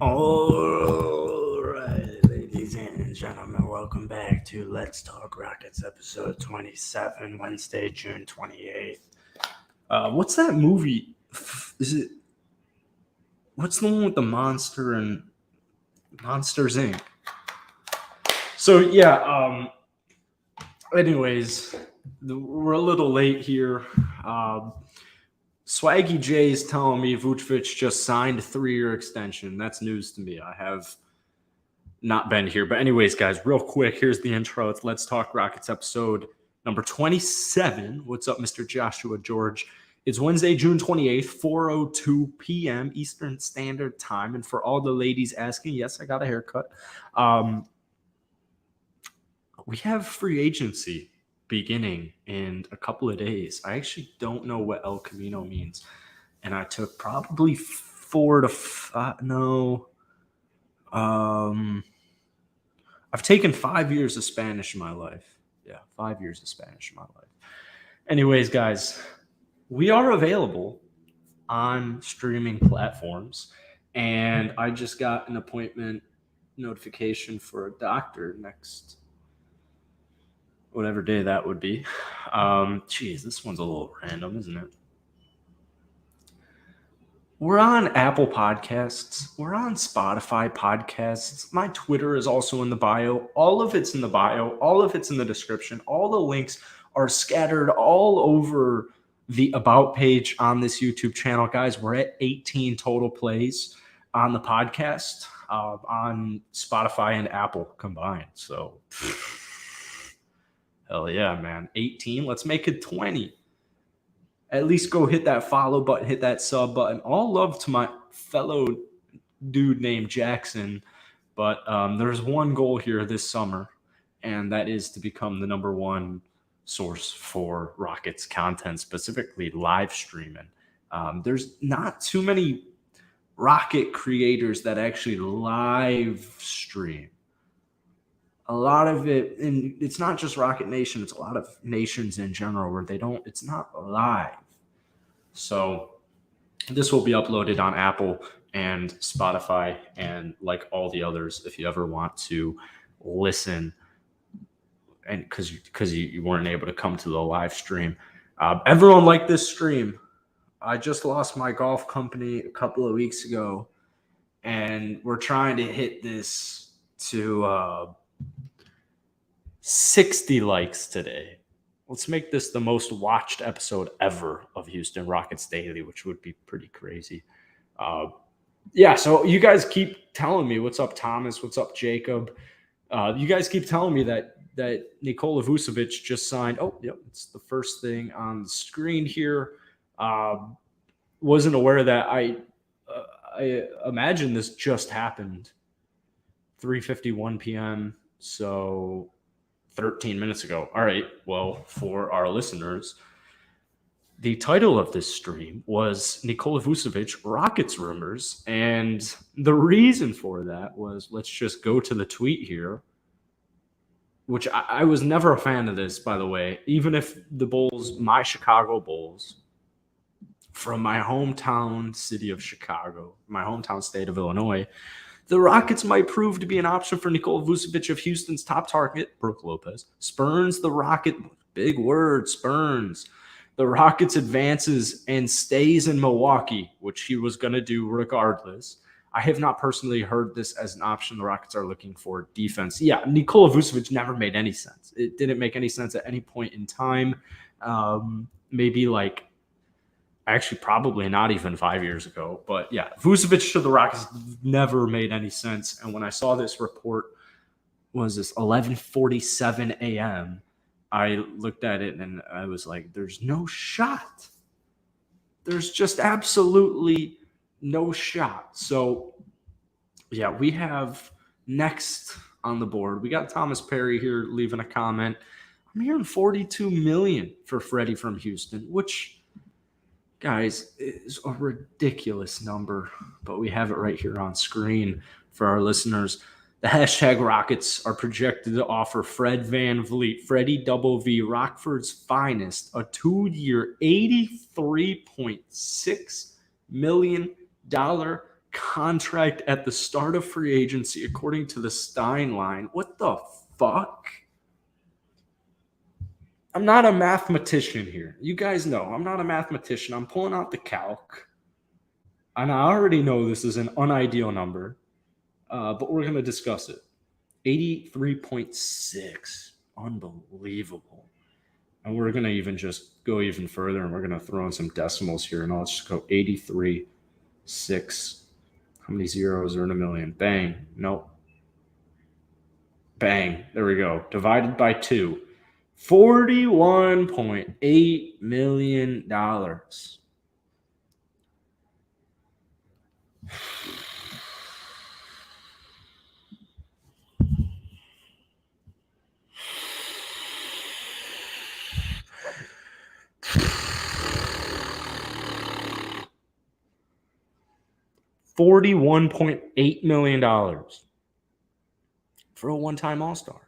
All right, ladies and gentlemen, welcome back to Let's Talk Rockets, episode 27, Wednesday, June 28th. What's that movie? Is it? What's the one with the monster and Monsters Inc.? So anyways, we're a little late here. Swaggy J is telling me Vucevic just signed a 3-year extension. That's news to me. I have not been here. But anyways, guys, real quick, here's the intro. It's Let's Talk Rockets episode number 27. What's up, Mr. Joshua George? It's Wednesday, June 28th, 4:02 p.m. Eastern Standard Time. And for all the ladies asking, yes, I got a haircut. We have free agency beginning in a couple of days. I actually don't know what El Camino means. And I took probably 4 to 5. No. I've taken 5 years of Spanish in my life. Yeah, 5 years of Spanish in my life. Anyways, guys, we are available on streaming platforms. And I just got an appointment notification for a doctor next, whatever day that would be. Geez, this one's a little random, isn't it? We're on Apple Podcasts. We're on Spotify Podcasts. My Twitter is also in the bio. All of it's in the bio. All of it's in the description. All the links are scattered all over the About page on this YouTube channel. Guys, we're at 18 total plays on the podcast on Spotify and Apple combined. So, hell yeah, man. 18. Let's make it 20. At least go hit that follow button, hit that sub button. All love to my fellow dude named Jackson. But there's one goal here this summer, and that is to become the number one source for Rockets content, specifically live streaming. There's not too many Rocket creators that actually live stream. A lot of it, and it's not just Rocket Nation, it's a lot of nations in general where it's not live. So this will be uploaded on Apple and Spotify and like all the others if you ever want to listen, and because you weren't able to come to the live stream. Everyone liked this stream. I just lost my golf company a couple of weeks ago, and we're trying to hit this to 60 likes today. Let's make this the most watched episode ever of Houston Rockets Daily, which would be pretty crazy. So you guys keep telling me, what's up, Thomas? What's up, Jacob? You guys keep telling me that Nikola Vucevic just signed. Oh, yep, it's the first thing on the screen here. Wasn't aware that I imagine this just happened 3:51 p.m. So 13 minutes ago. All right. Well, for our listeners, the title of this stream was Nikola Vucevic Rockets Rumors. And the reason for that was, let's just go to the tweet here, which I was never a fan of this, by the way. Even if the Bulls, my Chicago Bulls, from my hometown city of Chicago, my hometown state of Illinois, the Rockets might prove to be an option for Nikola Vucevic of Houston's top target, Brook Lopez. Spurns the Rocket, big word, spurns. The Rockets advances and stays in Milwaukee, which he was going to do regardless. I have not personally heard this as an option. The Rockets are looking for defense. Yeah, Nikola Vucevic never made any sense. It didn't make any sense at any point in time. Maybe actually probably not even 5 years ago. But yeah, Vucevic to the Rockets never made any sense. And when I saw this report, was this 11:47 a.m., I looked at it and I was like, there's no shot. There's just absolutely no shot. So yeah, we have next on the board, we got Thomas Perry here leaving a comment. I'm hearing $42 million for Freddie from Houston, which, guys, is a ridiculous number, but we have it right here on screen for our listeners. The hashtag Rockets are projected to offer Fred Van Vleet, Freddie Double V, Rockford's finest, a 2-year, $83.6 million contract at the start of free agency, according to the Stein line. What the fuck? I'm not a mathematician here. You guys know I'm not a mathematician. I'm pulling out the calc. And I already know this is an unideal number, but we're going to discuss it. 83.6. Unbelievable. And we're going to even just go even further, and we're going to throw in some decimals here. And I'll just go 83.6. How many zeros are in a million? Bang. Nope. Bang. There we go. Divided by 2. $41.8 million. $41.8 million for a one-time All-Star.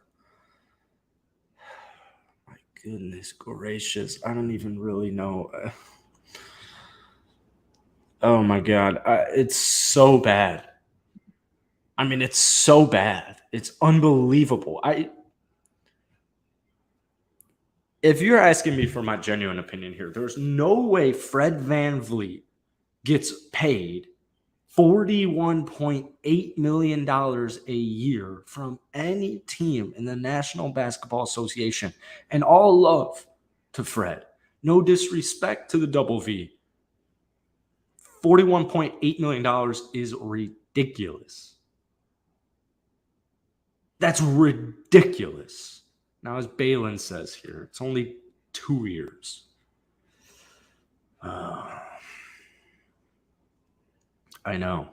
My goodness gracious. I don't even really know. Oh my God. It's so bad. I mean, it's so bad. It's unbelievable. If you're asking me for my genuine opinion here, there's no way Fred VanVleet gets paid $41.8 million a year from any team in the National Basketball Association. And all love to Fred. No disrespect to the Double V. $41.8 million is ridiculous. That's ridiculous. Now, as Balin says here, it's only 2 years. I know.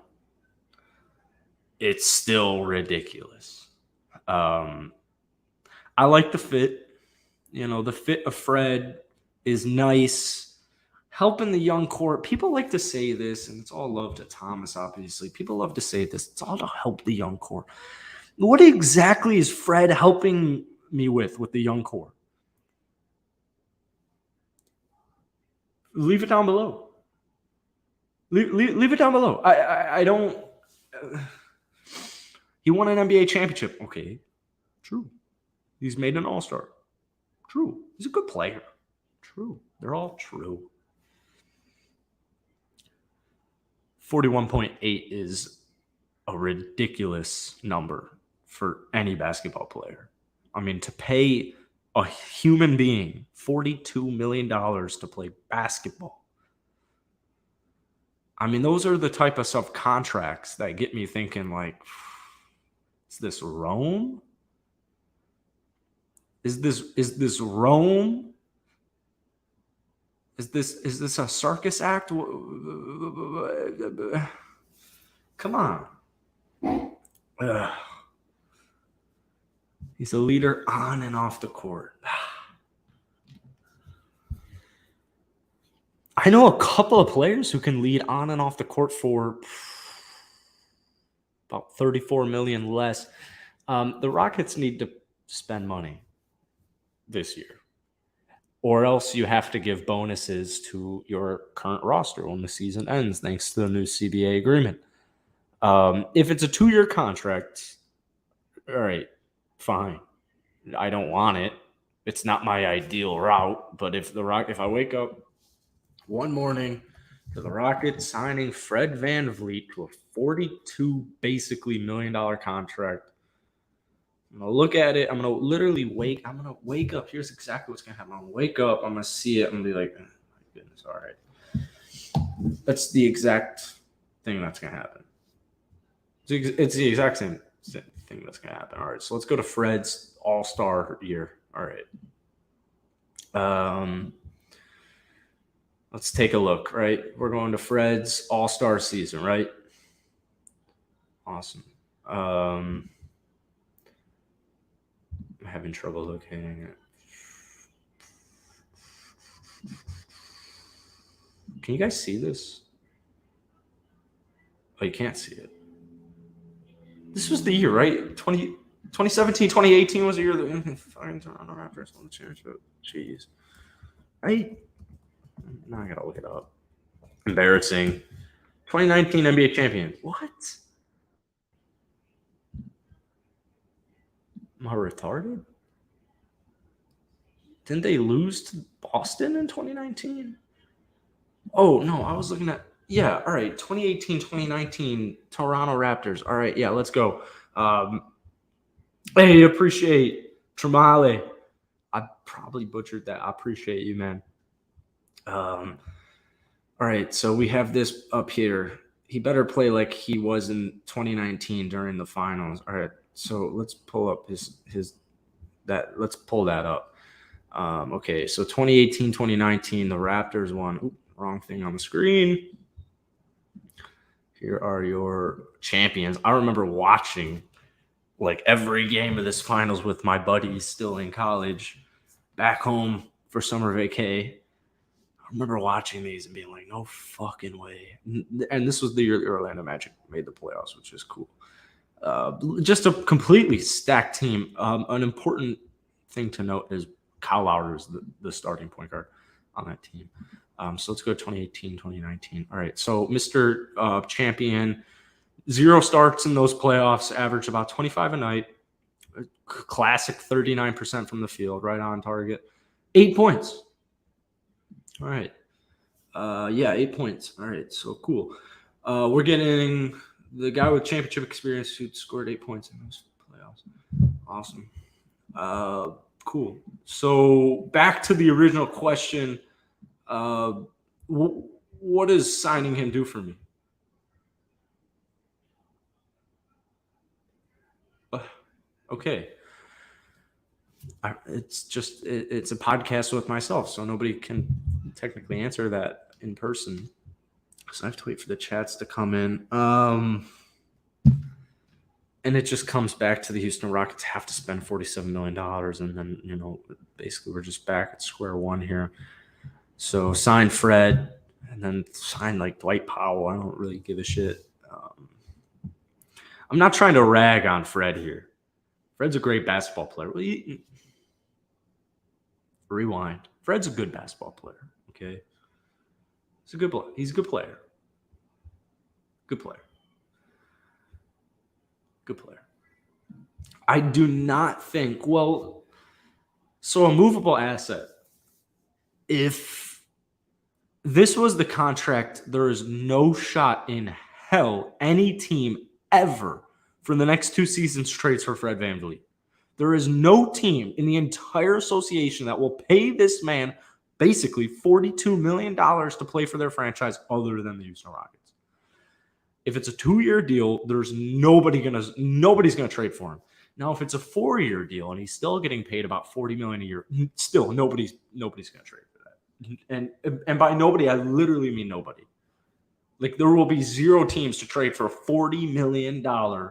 It's still ridiculous. I like the fit. You know, the fit of Fred is nice. Helping the young core. People like to say this, and it's all love to Thomas, obviously. People love to say this. It's all to help the young core. What exactly is Fred helping me with the young core? Leave it down below. Leave it down below. I don't. He won an NBA championship. Okay, true. He's made an All-Star. True. He's a good player. True. They're all true. 41.8 is a ridiculous number for any basketball player. I mean, to pay a human being $42 million to play basketball. I mean, those are the type of subcontracts that get me thinking, like, is this Rome? Is this Rome? Is this a circus act? Come on. He's a leader on and off the court. I know a couple of players who can lead on and off the court for about $34 million less. The Rockets need to spend money this year, or else you have to give bonuses to your current roster when the season ends, thanks to the new CBA agreement. If it's a 2-year contract, all right, fine. I don't want it. It's not my ideal route, but if I wake up one morning to the Rockets signing Fred VanVleet to a $42 basically $million contract, I'm gonna look at it. I'm gonna wake up. Here's exactly what's gonna happen. I'm gonna wake up. I'm gonna see it. I'm gonna be like, oh, my goodness, all right. That's the exact thing that's gonna happen. It's the exact same thing that's gonna happen. All right, so let's go to Fred's All-Star year. All right. Let's take a look. Right, we're going to Fred's All-Star season. Right. Awesome. I'm having trouble locating it. Can you guys see this? Oh, you can't see it. This was the year, right? 2017, 2018 was the year that fucking Toronto Raptors won the championship. Jeez. Right? Now I gotta look it up. Embarrassing. 2019 NBA champion. What? Am I retarded? Didn't they lose to Boston in 2019? Oh, no, I was looking at, yeah, all right, 2018, 2019, Toronto Raptors. All right, yeah, let's go. Hey, appreciate Tremale. I probably butchered that. I appreciate you, man. All right, so we have this up here. He better play like he was in 2019 during the finals. All right, so let's pull up let's pull that up. Okay, so 2018, 2019, the Raptors won. Oop, wrong thing on the screen. Here are your champions. I remember watching like every game of this finals with my buddies still in college back home for summer vacay. I remember watching these and being like, no fucking way. And this was the year the Orlando Magic made the playoffs, which is cool. Just a completely stacked team. An important thing to note is Kyle Lowry is the starting point guard on that team. So let's go 2018, 2019. All right. So Mr. Champion, 0 starts in those playoffs, averaged about 25 a night. Classic 39% from the field, right on target. 8 points. All right. 8 points. All right. So cool. We're getting the guy with championship experience who scored 8 points in those playoffs. Awesome. Cool. So back to the original question. What does signing him do for me? Okay. It's a podcast with myself, so nobody can technically answer that in person. So I have to wait for the chats to come in. And it just comes back to the Houston Rockets have to spend $47 million. And then, basically we're just back at square one here. So sign Fred and then sign like Dwight Powell. I don't really give a shit. I'm not trying to rag on Fred here. Fred's a great basketball player. Rewind. Fred's a good basketball player. Okay. He's a good player. Good player. I do not think, so a movable asset, if this was the contract, there is no shot in hell any team ever for the next 2 seasons trades for Fred VanVleet. There is no team in the entire association that will pay this man basically $42 million to play for their franchise other than the Houston Rockets. If it's a 2-year deal, there's nobody's gonna trade for him. Now, if it's a 4-year deal and he's still getting paid about $40 million a year, still nobody's gonna trade for that. And by nobody, I literally mean nobody. Like there will be 0 teams to trade for a $40 million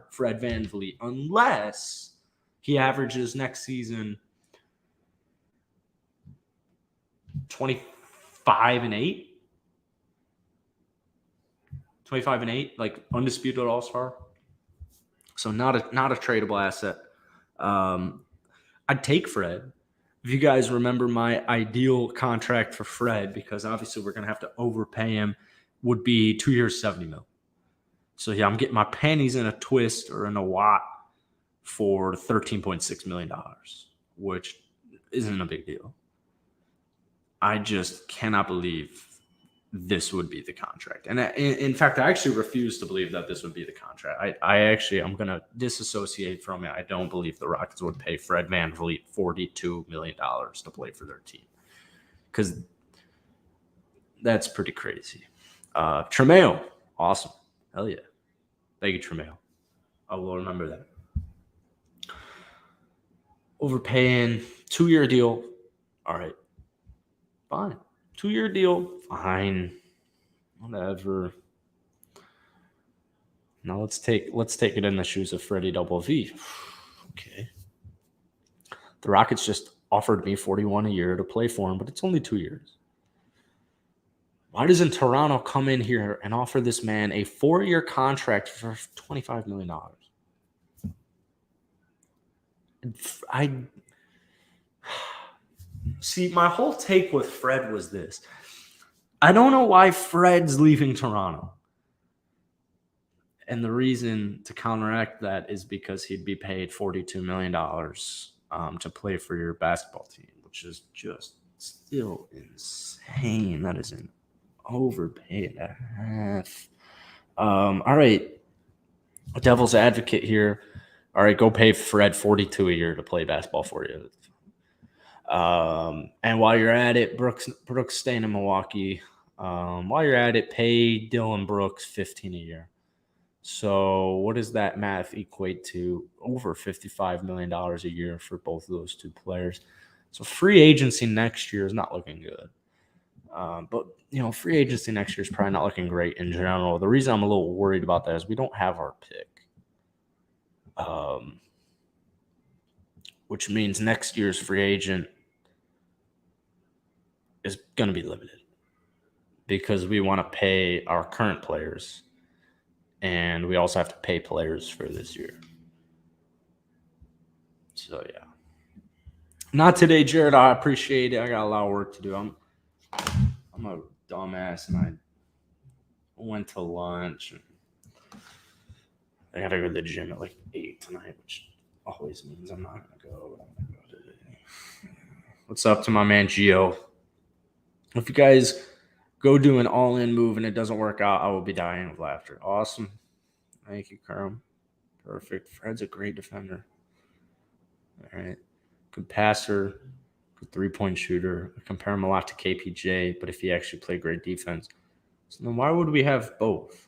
Fred VanVleet unless he averages next season 25 and 8. 25 and 8, like undisputed all-star. So not a tradable asset. I'd take Fred. If you guys remember my ideal contract for Fred, because obviously we're going to have to overpay him, would be 2 years, $70 million. So yeah, I'm getting my panties in a twist or in a wad for $13.6 million, which isn't a big deal. I just cannot believe this would be the contract. And in fact, I actually refuse to believe that this would be the contract. I'm going to disassociate from it. I don't believe the Rockets would pay Fred VanVleet $42 million to play for their team, because that's pretty crazy. Tremeo, awesome. Hell yeah. Thank you, Tremeo. I will remember that. Overpaying, 2-year deal. All right. Fine. 2-year deal. Fine. Whatever. Now let's take it in the shoes of Freddie Double V. Okay. The Rockets just offered me $41 a year to play for him, but it's only 2 years. Why doesn't Toronto come in here and offer this man a 4-year contract for $25 million? See, my whole take with Fred was this. I don't know why Fred's leaving Toronto. And the reason to counteract that is because he'd be paid $42 million to play for your basketball team, which is just still insane. That is an overpay and a half. All right. Devil's advocate here. All right, go pay Fred $42 a year to play basketball for you. And while you're at it, Brooks staying in Milwaukee. While you're at it, pay Dylan Brooks $15 a year. So what does that math equate to? Over $55 million a year for both of those two players. So free agency next year is not looking good. But, free agency next year is probably not looking great in general. The reason I'm a little worried about that is we don't have our pick. Which means next year's free agent is going to be limited because we want to pay our current players and we also have to pay players for this year. So, yeah. Not today, Jared. I appreciate it. I got a lot of work to do. I'm a dumbass and I went to lunch. And I got to go to the gym at like 8 tonight, which always means I'm not going to go. But I'm going to go today. What's up to my man, Gio? If you guys go do an all-in move and it doesn't work out, I will be dying of laughter. Awesome. Thank you, Kerm. Perfect. Fred's a great defender. All right. Good passer. Good three-point shooter. I compare him a lot to KPJ, but if he actually played great defense. So then why would we have both?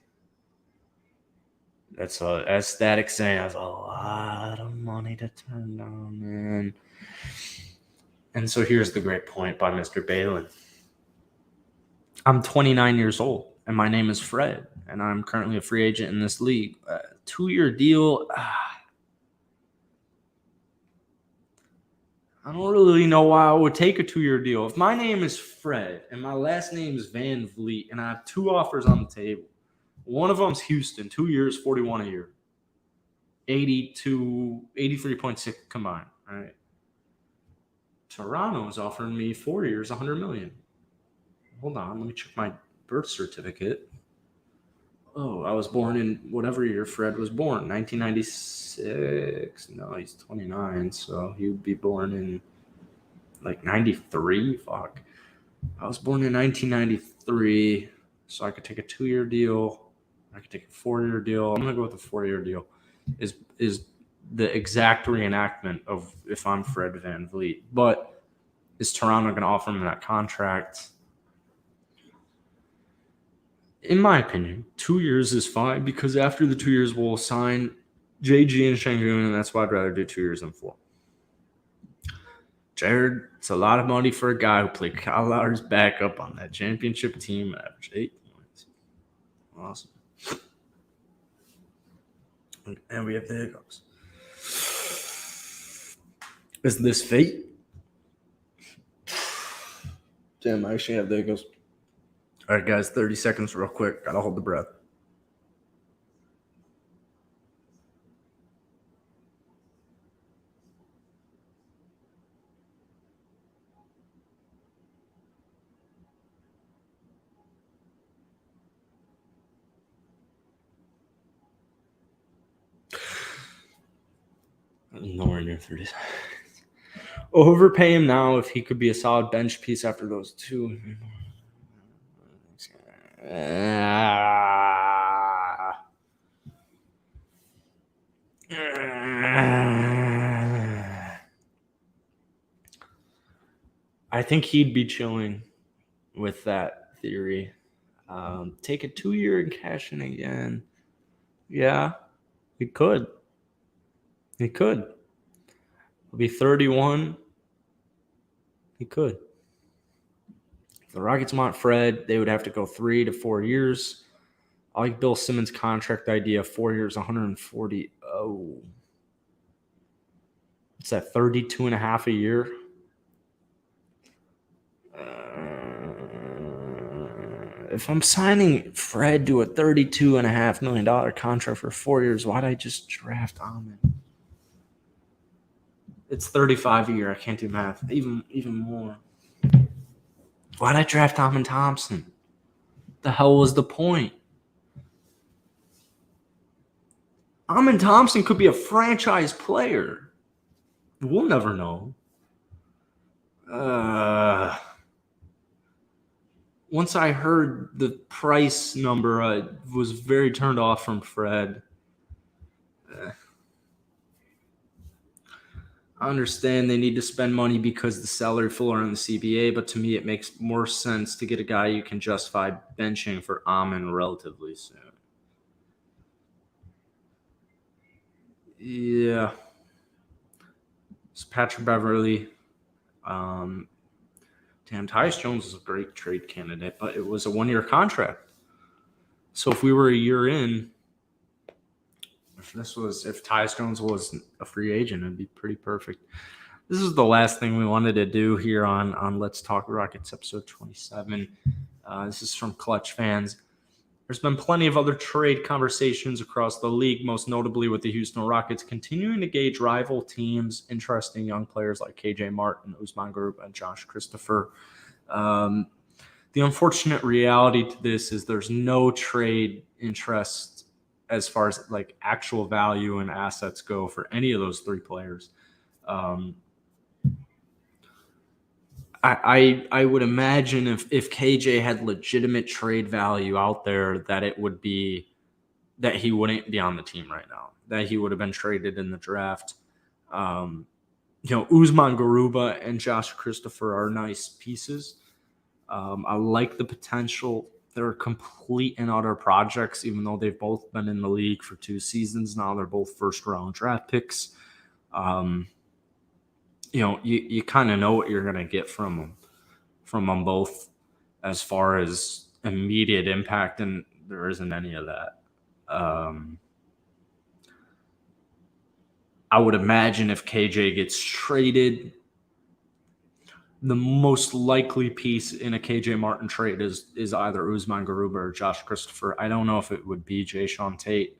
That's a static saying. That's a lot of money to turn down, man. And so here's the great point by Mr. Balin. I'm 29 years old, and my name is Fred, and I'm currently a free agent in this league. 2-year deal. I don't really know why I would take a 2-year deal. If my name is Fred and my last name is Van Vleet, and I have 2 offers on the table, one of them's Houston, 2 years, $41 a year, 83.6 combined. All right. Toronto is offering me 4 years, $100 million. Hold on, let me check my birth certificate. Oh, I was born in whatever year Fred was born, 1996. No, he's 29, so he would be born in like 93. Fuck. I was born in 1993, so I could take a 2-year deal. I could take a 4-year deal. I'm going to go with the 4-year deal. Is the exact reenactment of if I'm Fred Van Vleet. But is Toronto going to offer him that contract? In my opinion, 2 years is fine because after the 2 years, we'll sign JG and Şengün, and that's why I'd rather do 2 years than 4. Jared, it's a lot of money for a guy who played Kyle Lowry's backup on that championship team and averaged 8 points. Awesome. And we have the hiccups. Is this fate? Damn, I actually have the hiccups. All right, guys, 30 seconds real quick. Got to hold the breath. Nowhere near 30 seconds. Overpay him now if he could be a solid bench piece after those 2. I think he'd be chilling with that theory. Take a 2-year and cash in again. Yeah, he could. He could. He'll be 31. He could. If the Rockets want Fred, they would have to go 3 to 4 years. I like Bill Simmons' contract idea, 4 years, 140. Oh. What's that, 32 and a half a year? If I'm signing Fred to a $32.5 million contract for 4 years, why'd I just draft Ahmed? It's 35 a year. I can't do math. Even more. Why'd I draft Ahmed Thompson? The hell was the point? Amin Thompson could be a franchise player. We'll never know. Once I heard the price number, I was very turned off from Fred. I understand they need to spend money because the salary floor on the CBA, but to me, it makes more sense to get a guy you can justify benching for Amin relatively soon. Yeah. It's Patrick Beverly. Damn, Tyus Jones is a great trade candidate, but it was a 1-year contract. So if we were a year in, if Tyus Jones was a free agent, it'd be pretty perfect. This is the last thing we wanted to do here on Let's Talk Rockets, episode 27. This is from Clutch Fans. There's been plenty of other trade conversations across the league, most notably with the Houston Rockets continuing to gauge rival teams, interesting young players like KJ Martin, Usman Garuba, and Josh Christopher. The unfortunate reality to this is there's no trade interest as far as like actual value and assets go for any of those three players. I would imagine if KJ had legitimate trade value out there, that it would be that he wouldn't be on the team right now, that he would have been traded in the draft. Usman Garuba and Josh Christopher are nice pieces. I like the potential. They're complete and utter projects, even though they've both been in the league for 2 seasons now. They're both first-round draft picks. You kind of know what you're going to get from them both as far as immediate impact, and there isn't any of that. I would imagine if KJ gets traded, the most likely piece in a KJ Martin trade is either Usman Garuba or Josh Christopher. I don't know if it would be Jae'Sean Tate.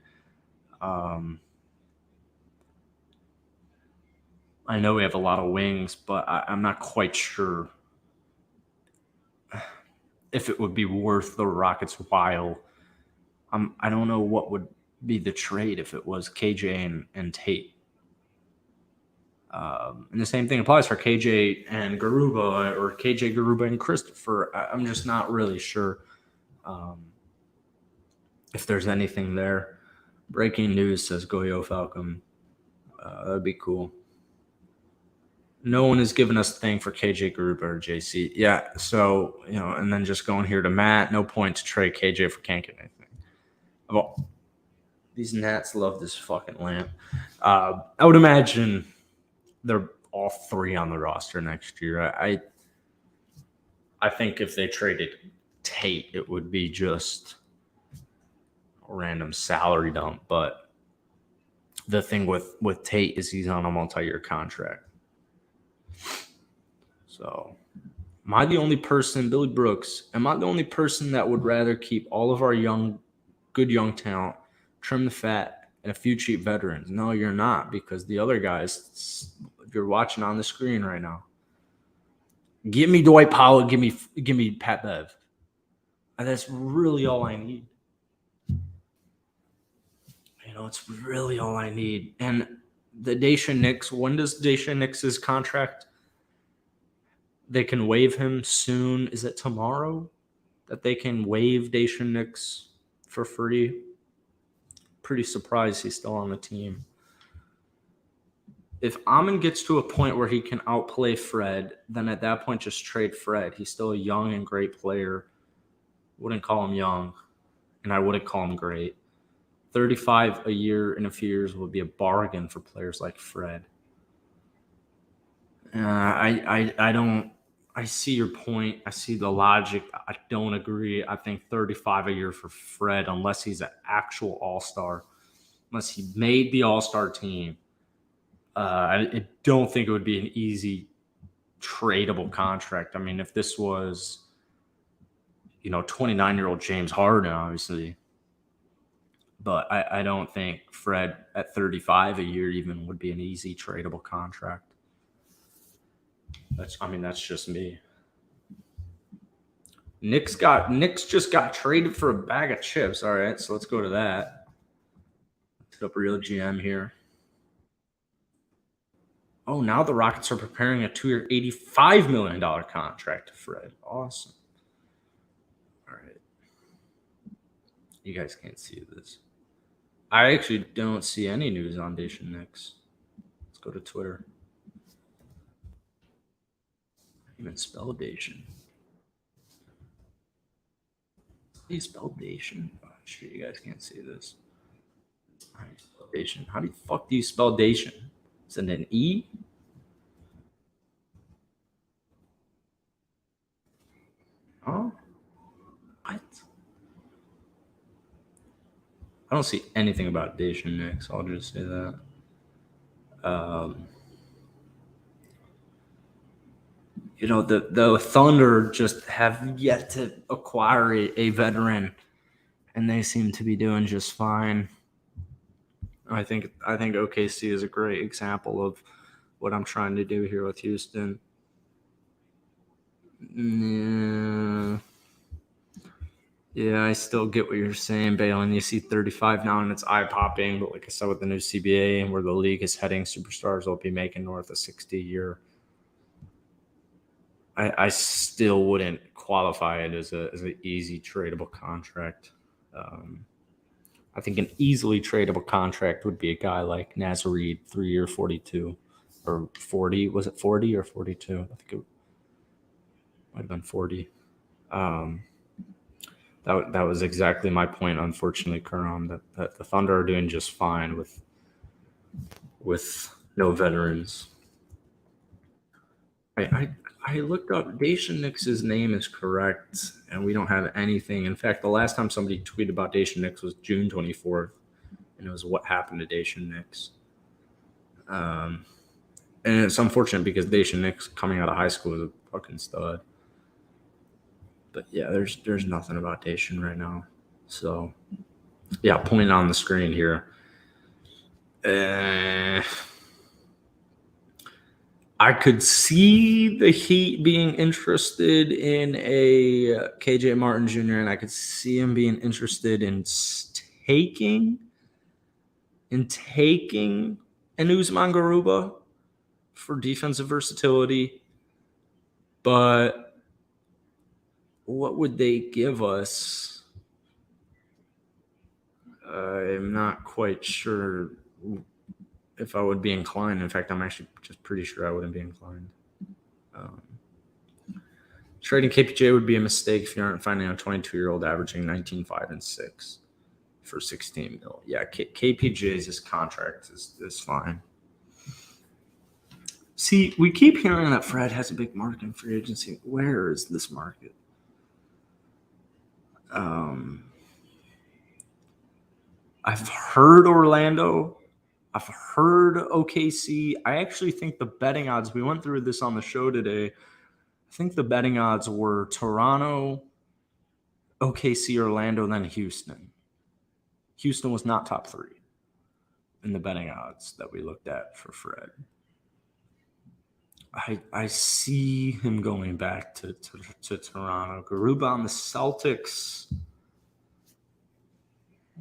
I know we have a lot of wings, but I'm not quite sure if it would be worth the Rockets' while. I don't know what would be the trade if it was KJ and Tate. And the same thing applies for KJ and Garuba or KJ, Garuba, and Christopher. I'm just not really sure if there's anything there. Breaking news says Goyo Falcon. That'd be cool. No one has given us a thing for KJ Garuba or JC. Yeah, so, and then just going here to Matt, no point to trade KJ for can't get anything. Well, these Nats love this fucking lamp. I would imagine they're all 3 on the roster next year. I think if they traded Tate, it would be just a random salary dump. But the thing with Tate is he's on a multi-year contract. So, am I the only person, Billy Brooks, am I the only person that would rather keep all of our good young talent, trim the fat, and a few cheap veterans? No, you're not, because the other guys, if you're watching on the screen right now, give me Dwight Powell, give me Pat Bev. And that's really all I need. It's really all I need. And the Daisha Nix, when does Daisha Nix's contract? They can waive him soon. Is it tomorrow that they can waive Daisha Nix for free? Pretty surprised he's still on the team. If Amin gets to a point where he can outplay Fred, then at that point just trade Fred. He's still a young and great player. Wouldn't call him young, and I wouldn't call him great. 35 a year in a few years would be a bargain for players like Fred. I see your point. I see the logic. I don't agree. I think 35 a year for Fred, unless he's an actual all-star, unless he made the all-star team, I don't think it would be an easy tradable contract. I mean, if this was, 29-year-old James Harden, obviously, but I don't think Fred at 35 a year even would be an easy tradable contract. That's just me. Knicks just got traded for a bag of chips. All right, so let's go to that. Look up real GM here. Oh, now the Rockets are preparing a 2-year, $85 million contract to Fred. Awesome. All right. You guys can't see this. I actually don't see any news on Dacian Nix. Let's go to Twitter. Even spell Dacian. How do you spell Dacian? Oh, shit, you guys can't see this. How do you spell Dacian? How the fuck do you spell Dacian? Is it an E? Oh, what? I don't see anything about Dacian Nix. I'll just say that. The Thunder just have yet to acquire a veteran, and they seem to be doing just fine. I think OKC is a great example of what I'm trying to do here with Houston. Yeah, I still get what you're saying, Balin. You see 35 now, and it's eye-popping. But like I said, with the new CBA and where the league is heading, superstars will be making north of 60 a year. I still wouldn't qualify it as an easy tradable contract. I think an easily tradable contract would be a guy like Nazarene, 3-year, 42 or 40. Was it 40 or 42? I think it might have been 40. That was exactly my point. Unfortunately, Karam, that the Thunder are doing just fine with no veterans. I looked up Dacian Nix's name is correct, and we don't have anything. In fact, the last time somebody tweeted about Dacian Nix was June 24th, and it was what happened to Dacian Nix. And it's unfortunate because Dacian Nix coming out of high school is a fucking stud. But yeah, there's nothing about Dacian right now. So yeah, point on the screen here. I could see the Heat being interested in a KJ Martin Jr., and I could see him being interested in taking an Usman Garuba for defensive versatility. But what would they give us? I'm not quite sure if I would be inclined. In fact, I'm actually just pretty sure I wouldn't be inclined. Trading KPJ would be a mistake if you aren't finding a 22-year-old averaging 19, 5, and 6 for 16 mil. Yeah, KPJ's contract is fine. See, we keep hearing that Fred has a big market in free agency. Where is this market? I've heard Orlando. I've heard OKC. I actually think the betting odds, we went through this on the show today. I think the betting odds were Toronto, OKC, Orlando, then Houston. Houston was not top 3 in the betting odds that we looked at for Fred. I see him going back to Toronto. Garuba on the Celtics.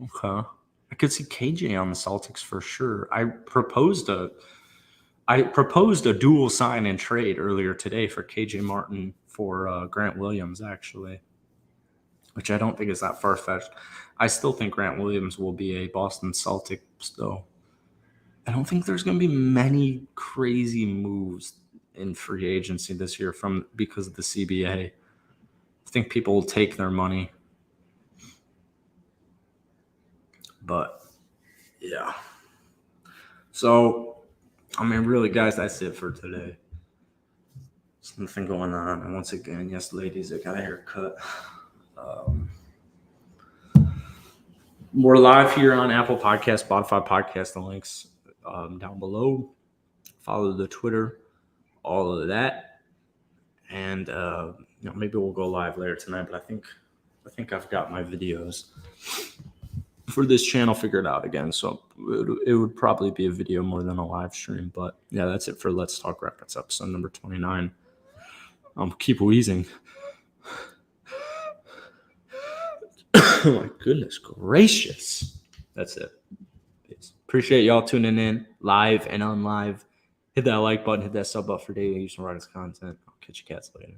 Okay. I could see KJ on the Celtics for sure. I proposed a dual sign and trade earlier today for KJ Martin for Grant Williams, actually, which I don't think is that far-fetched. I still think Grant Williams will be a Boston Celtic, though. I don't think there's going to be many crazy moves in free agency this year because of the CBA. I think people will take their money. But, yeah. So, I mean, really, guys, that's it for today. There's nothing going on. And once again, yes, ladies, I got a haircut. We're live here on Apple Podcasts, Spotify Podcast. The links down below. Follow the Twitter, all of that. And maybe we'll go live later tonight. But I think I've got my videos for this channel figured out again. So it would probably be a video more than a live stream. But yeah, that's it for Let's Talk Rapids episode number 29. Keep wheezing. Oh my goodness gracious. That's it. Peace. Appreciate y'all tuning in live and on live. Hit that like button, hit that sub button for daily Houston Rockets content. I'll catch you cats later.